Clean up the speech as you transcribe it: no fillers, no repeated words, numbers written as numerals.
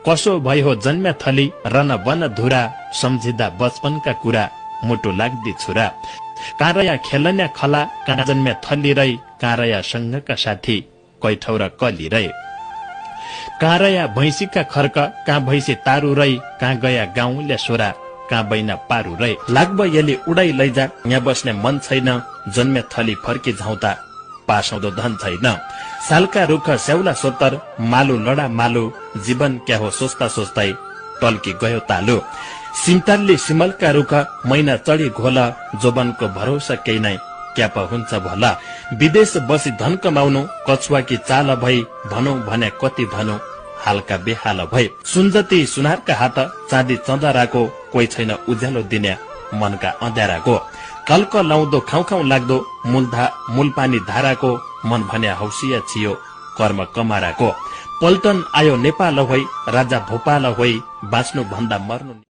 कसो भई हो जन्म्या थली रन बन धुरा सम्झिँदा बचपनका कुरा मुटु लाग्दी छुरा कारया खेलन्या खला कहाँ जन्म्या थली रही कारया सँगका साथी कैठौ र कली रहे कारया भैंसीका खर्क कहाँ भैंसी तारू रही कहाँ गया गाउँले सोरा कहाँ बैना पारू रहे लाग्ब यले उडाई लैजा यहाँ बस्ने मन छैन जन्म्या थली फर्की झाउँदा पासाउँदो धन छैन सालका रुख स्याउला सोतर मालु लडा मालु जीवन क्या हो सोच्दा सोच्दै टल्की गयो तालु सिमतालले सिमलका रुख मैना चढी घोल जोबनको भरोसा केही नै क्याप हुन्छ भला विदेश बसी धन कमाउनु कछुवा कि चाल भई भनौ भने कति भनौ हालका बेहाल भई सुनजती सुनारका हात चाँदी चँदराको कोही छैन उज्यालो दिने मनका अँध्याराको कल्क लाउँदो खाउ खाउ लाग्दो मूल पानी धाराको मन भन्या हौसिया छियो कर्म कमाराको पल्टन आयो नेपाल होइ राजा भोपाल होइ बाँच्नु भन्दा मर्नु